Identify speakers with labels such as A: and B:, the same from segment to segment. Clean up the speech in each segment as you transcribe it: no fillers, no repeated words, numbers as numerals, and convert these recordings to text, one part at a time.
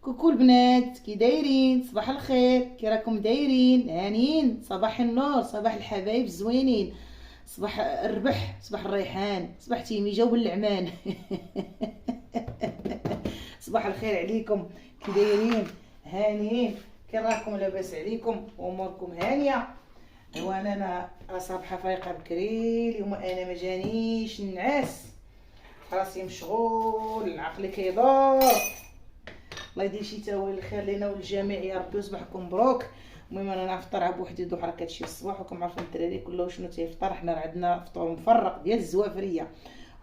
A: كوكو البنات، كي دايرين؟ صباح الخير، كي راكم دايرين؟ هانيين؟ صباح النور، صباح الحبايب الزوينين، صباح الربح، صباح الريحان، صباح تيميجه واللعمان. صباح الخير عليكم، كي دايرين؟ هانيين؟ كي راكم؟ لاباس عليكم واموركم هانيه؟ انا صباحه فايقه بكري اليوم، انا ما جانيش النعاس، راسي مشغول، عقلي كيدور. الله يدير شي تاويل الخير لينا وللجميع يا ربي، وصباحكم مبروك. المهم انا نفطر بوحدي دوحه، راه كتشي الصباح وكم عارفين الدراري كله شنو تيفطر. حنا راه عندنا فطور مفرق ديال الزوافريه.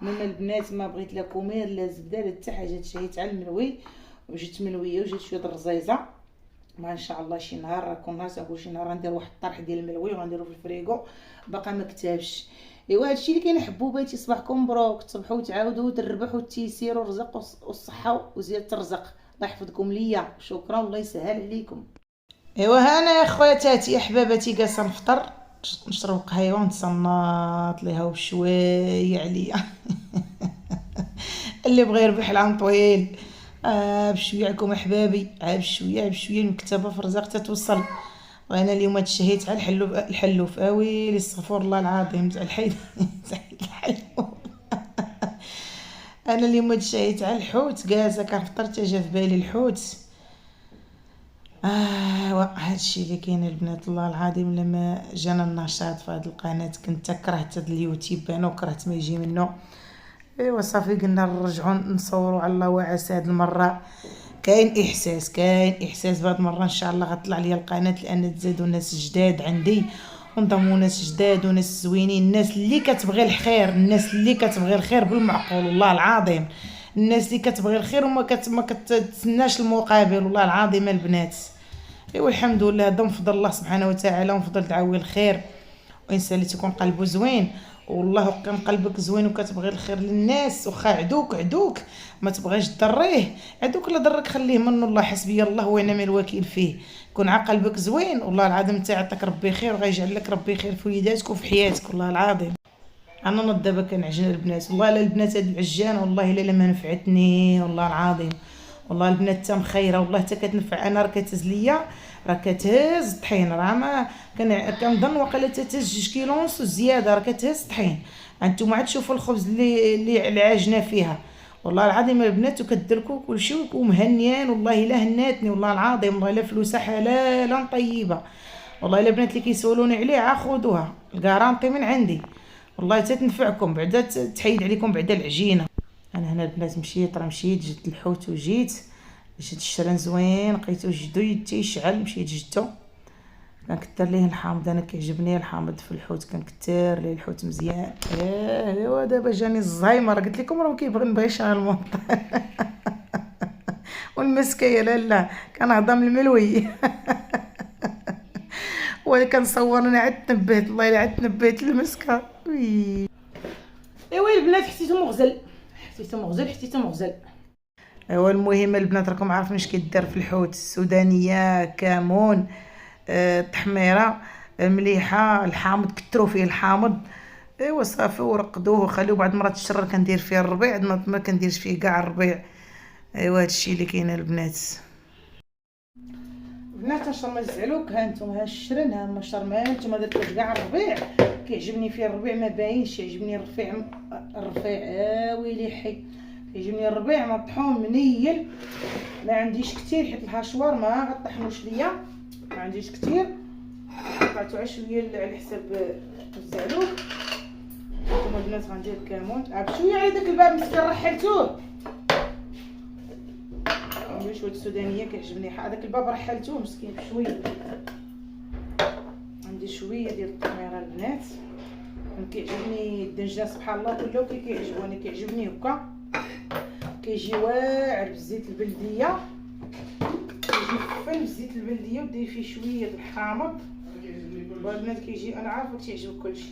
A: المهم البنات ما بغيت لا كومير لا زبده لا حتى حاجه، تشهيت على الملوي وجيت ملويه وجيت شويه د الرزيزه. ما ان شاء الله شي نهار كون ناس نقول شي نهار غندير واحد الطرح ديال الملوي وغنديرو في الفريغو، باقا ما كتابش. ايوا هادشي اللي كاين حبوباتي. صباحكم مبروك، تصبحوا وتعاودوا الربح والتيسير والرزق والصحه وزياده الرزق. الله يحفظكم ليا، شكرا والله يسهل عليكم. ايوا انا يا خواتاتي احباباتي جالسه نفطر، نشرب قهيوه ونتصنت ليها بشويه عليا. اللي بغى يربح العام طويل. بشويه عليكم احبابي، بشويه بشويه المكتبه في الرزق تتوصل. وانا اليوم تشهيت على الحلوف اويلي استغفر الله العظيم تاع الحيد. تاع الحلوف. انا اليوم تشهيت على الحوت، جالسه كنفطر جا في بالي الحوت. هادشي اللي كاين البنات، الله العظيم لما جانا النشاط في هذه القناه كنت كرهت هاد اليوتيوب انا وكرهت ما يجي منه. ايوا صافي قلنا نرجعوا نصوروا على الله وعسى هاد المره. كاين احساس بهاد المره ان شاء الله غطلع ليا القناه، لان تزادوا ناس جداد عندي ونضموا ناس جداد وناس زوينين، الناس اللي كتبغي الخير، الناس اللي كتبغي الخير بالمعقول والله العظيم، الناس اللي كتبغي الخير وما ما كتسناش المقابل والله العظيم البنات. ايوا الحمد لله، هذا من فضل الله سبحانه وتعالى ومن فضل دعاوي الخير. وانسان اللي تكون قلبه زوين والله كان قلبك زوين وكتبغي الخير للناس، وخا عدوك ما تبغيش تضريه، عدوك لا ضرك خليه منه، الله حسبي الله ونعم الوكيل فيه. كون قلبك زوين والله العظيم انت يعطيك ربي خير وغيجعل لك ربي خير في وليداتك وفي حياتك والله العظيم. انا دابا كنعجن البنات والله، لا البنات هاد العجانه والله الا ما نفعتني والله العظيم. والله البنات حتى مخيره والله حتى كتنفع. انا راه كتهز ليا، راه كتهز طحين، راه ما كنظن واقيلا تهز 2 كيلو ونص زياده، راه كتهز طحين. انتم عاد تشوفوا الخبز اللي العاجنه فيها والله العظيم البنات، وكدركوا كلشي ومهنيان والله الا هناتني والله العظيم، والله الا فلوسها حلالا طيبه. والله الا البنات اللي كيسولوني عليه خذوها الكارانتي من عندي والله تتنفعكم بعدا، تحيد عليكم بعدا العجينه. انا هنا البنات مشيت جبت الحوت وجيت جبت الشرن زوين لقيتو جدو تيشعل، مشيت جدو كنكثر ليه الحامض، انا كيعجبني الحامض في الحوت، كنكثر ليه الحوت مزيان. ايوا دابا جاني الزهايمر، قلت لكم راه نبغي يشغل المونطاج. والمسكيه لا كنهضم الملوي. وكنصور انا عاد تنبهت، والله الا عاد تنبهت المسكه. ايوا البنات حتيتو مغزل. ايوا المهم البنات راكم عارفين اش كيدار في الحوت، السودانيه، كمون، التحميره، المليحه، الحامض كثروا فيه الحامض. ايوا صافي ورقدوه وخليوه، بعد مرات الشرر كندير فيه الربيع، عاد ما كنديرش فيه كاع الربيع. ايوا هادشي اللي كاين البنات. البنات اش ما تزعلوك، ها نتوما ها الشرن، ها ما نتوما درتو كاع الربيع. كيعجبني فيه الربيع ما باينش، يعجبني الرفيع ويلي حي، كيعجبني الربيع مطحون منيل. ما عنديش كثير حيت الهاشوار ما غطحنوش ليا، ما عنديش كثير، قطعتو على شويه على حساب الزعلوك. نتوما البنات غندير الكمون بشويه على داك الباب مسكين رحلتوه. ندير شويه السودانيه كيعجبني، هذاك الباب رحلتوه مسكين بشويه. عندي شويه ديال التميره البنات، كيعجبني الدنجه سبحان الله كله كيعجبوني، كيعجبني هكا كيجي واعر بالزيت البلديه، كيجي فن بالزيت البلديه ودير فيه شويه د الحامض والبنات كيجي. انا عارفه كيعجبك كلشي،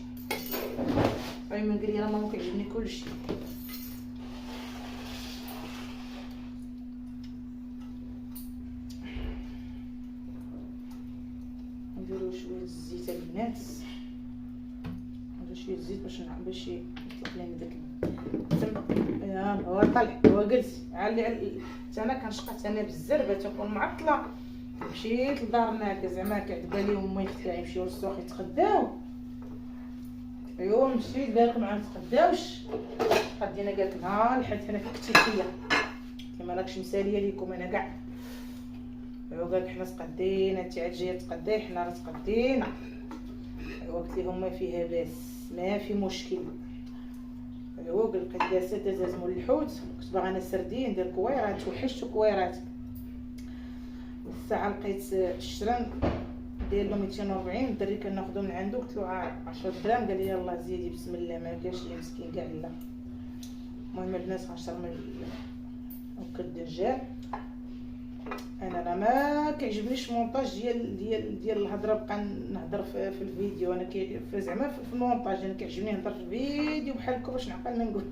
A: اي من قريه راه ماما كيعجبني كلشي. نديرو شويه الزيت البنات، نديرو شويه الزيت باش شوف لي داك يا هو طلع هو جلس على انا كنشقى انا بالزربه تكون معطله. مشيت لدار ناقه زعما كعتبه ليهم ما يفتح يمشيو للسوق يتغداو. ايوا مشيت قالك ما نتغداوش. غدينا قالت نهار حيت انا فكتي فيا كيما راكش مساليه ليكم انا كاع. ايوا قالك حنا تقدينا انت عاد جايه تقداي حنا راه تقدينا. ايوا قلت لهم ما فيها باس ما في مشكل. ايوا لقيت جالسه دازت مول الحوت كنت باغا انا سردين ندير كويرات وحشت كويرات. الساعه لقيت الشرن داير له 240. الدري كناخذو من عنده قلت له 10 دراهم قال لي يلاه زيدي بسم الله ما كاش لي مسكين كاع لا. المهم البنات 10 من هكا الدجاج. انا راه ما كيعجبنيش مونطاج ديال الهضره بقى نهضر في الفيديو. انا زعما في المونطاج انا كيعجبني نهضر في الفيديو بحالكم باش نعقل ما نقول.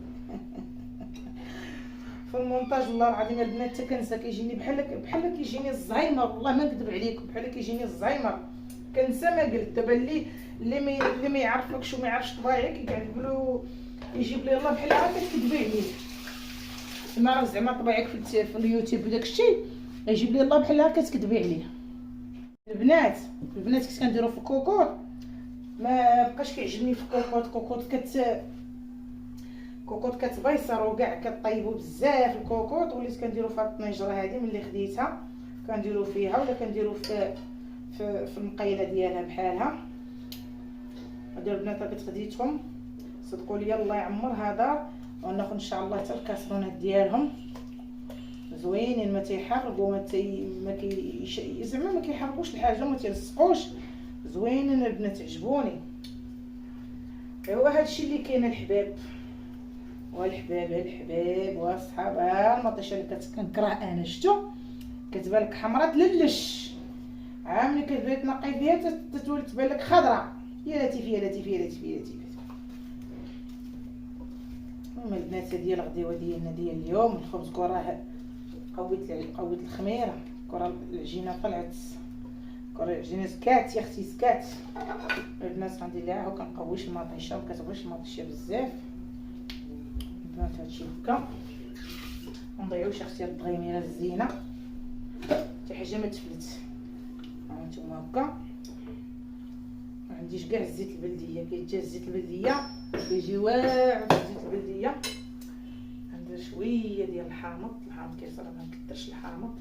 A: في المونتاج والله العظيم البنات حتى كنسى كيجيني بحال كيجيني الزهايمر. والله ما نكذب عليكم بحال كيجيني الزهايمر كنسى ما قلت. دابا اللي ما يعرفكش وما يعرفش طبايعك كيقعد يقولوا يجيب لي الله بحال هكا كتكذبي عليه. ما راه زعما طبايعك في اليوتيوب وداك الشيء يجيب لي الله بحال هكا تكذبي عليه. البنات كنت كنديرو في الكوكوط ما بقاش كيعجبني في كوكوط كتبيصر وكاع كطيبو بزاف الكوكوط. وليت كنديرو فيها الطنجره هذه ملي خديتها كنديرو فيها ولا كنديرو في المقيله ديالها بحالها. هادو البنات راه خديتهم صدقوا لي الله يعمر هذا. وناخذ ان شاء الله حتى الكاسرونات ديالهم زوينين ما تيحرقوا زعما ما كيحرقوش الحاجه وما تيلصقوش زوينين البنات عجبوني. ايوا هادشي اللي كاين الحباب والحباب والصحاب. المطيشه اللي كنكره انا شفتو كتبان لك حمراء تللش ملي كتبغي تنقي فيها تتولي تبان لك خضراء. يا لطيف. المهم البنات ديال الغديوه ديالنا ديال اليوم الخبز كراه قويت الخميره كره العجينه طلعت كره العجينه سكات يا اختي سكات. البنات غندير ليها وكنقويش المطيشه وكتبغيش المطيشه بزاف. البنات هادشي هكا منضيعوش اختي الدغيميره الزينه حتى حاجه ما تفلت. هانتوما هكا ما عنديش كاع الزيت البلديه. كيجي الزيت البلديه كيجي واعر. الزيت البلديه ندير شويه ديال الحامض كيصرا ما نكثرش الحامض.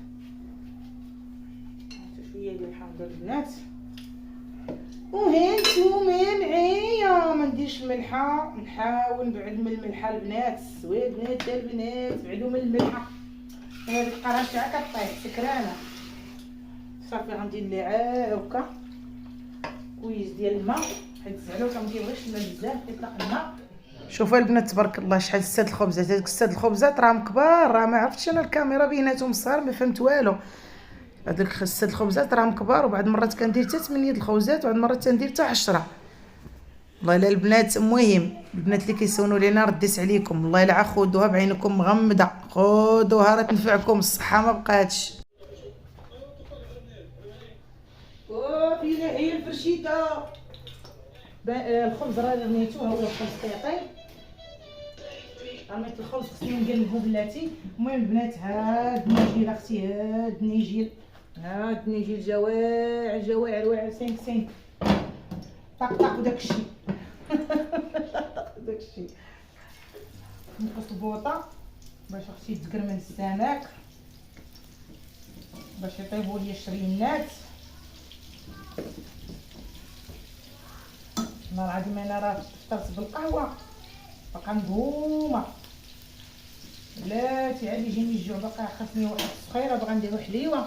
A: شويه ديال الحامض البنات. وهانتوما معايا ما نديرش ملحه. نحاول نبعد من الملحه البنات. زوين بنات البنات بعدوا من الملحه. هذه القرشه كطيح سكرانه. صافي غندير ليها هكا كويس ديال الماء حيت الزعلوك ما كيبغيش الماء بزاف كيطلق الماء. شوفوا البنات تبارك الله شحال الساد الخبزات. هذوك الساد الخبزات راهم كبار. راه ما عرفتش انا الكاميرا بيناتهم صغار ما فهمت والو. هذوك الساد الخبزات راهم كبار وبعض المرات كندير حتى 8 د الخبزات وبعض المرات تندير حتى 10. والله الا البنات المهم البنات اللي كيسونوا لينا رديت عليكم. والله الا خذوها بعينكم مغمضه خذوها راه تنفعكم الصحه ما بقاتش. فينا هي الفرشيطه. الخبز راه رميتو هو الخبز كيطيب. رميت الخبز خصني نقلبو بلاتي. المهم البنات هاد النيجيل اختي هاد النيجيل جواعر واعر 5 طق وداكشي. داكشي نقص البوطه باش اختي تقرمل السمك باش يطيبوا لي الشرينات. والله العظيم انا راه فطرت بالقهوه باقا مقومه. بلاتي عاد يجيني الجوع باقا خاصني واحد الصخيره باغا نديرو حليوه.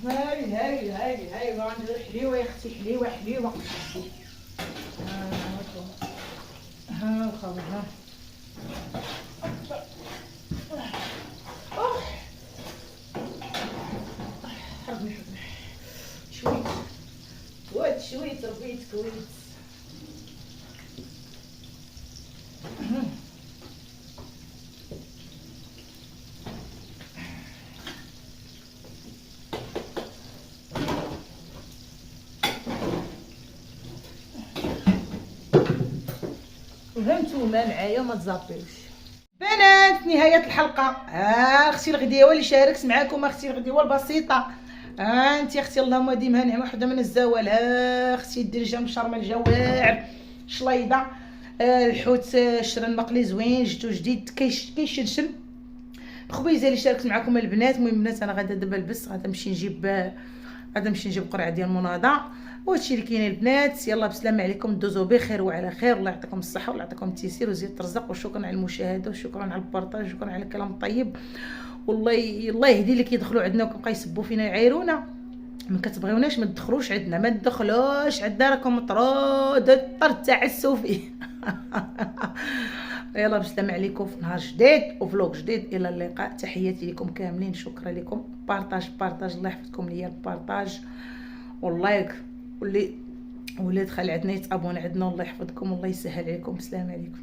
A: هاي باغا نديرو حليوه يا اختي حليوه. ها الخبز ها حربني شويه ربيت كويس. وهانتوما معايا ما تزابيوش. بنات نهاية الحلقة. اختي الغديوة اللي شاركت معاكم، اختي الغديوة البسيطة. انت اختي اللهم ديمها نعمة وحدة من الزوال. اختي الدرجة مشرمة الجواعر شليضة. الحوت الشرا المقلي زوين جدو جديد كيشنشن. خبيزه اللي شاركت معكم البنات. المهم البنات انا غادا دابا نلبس، غادا نمشي نجيب قرعه ديال المناضه وهادشي اللي كاين البنات. يلا بسلامه عليكم، دوزو بخير وعلى خير، الله يعطيكم الصحه والله يعطيكم التيسير وزيد الرزق، وشكرا على المشاهده وشكرا على البارطاج وشكرا على الكلام الطيب. والله الله يهدي اللي كيدخلوا عندنا وكيبقاو يسبوا فينا يعايرونا. ما كتبغيوناش ما تدخلوش عندنا، ما تدخلوش عندنا، راكم طرود الطرد تاع السوفي. يلا بسلام عليكم في نهار جديد وفلوق جديد، الى اللقاء، تحياتي لكم كاملين، شكرا لكم. بارطاج الله يحفظكم ليا البارطاج واللايك، واللي ولاد خال عندنا يتابون عندنا، الله يحفظكم والله يسهل عليكم، بسلام عليكم.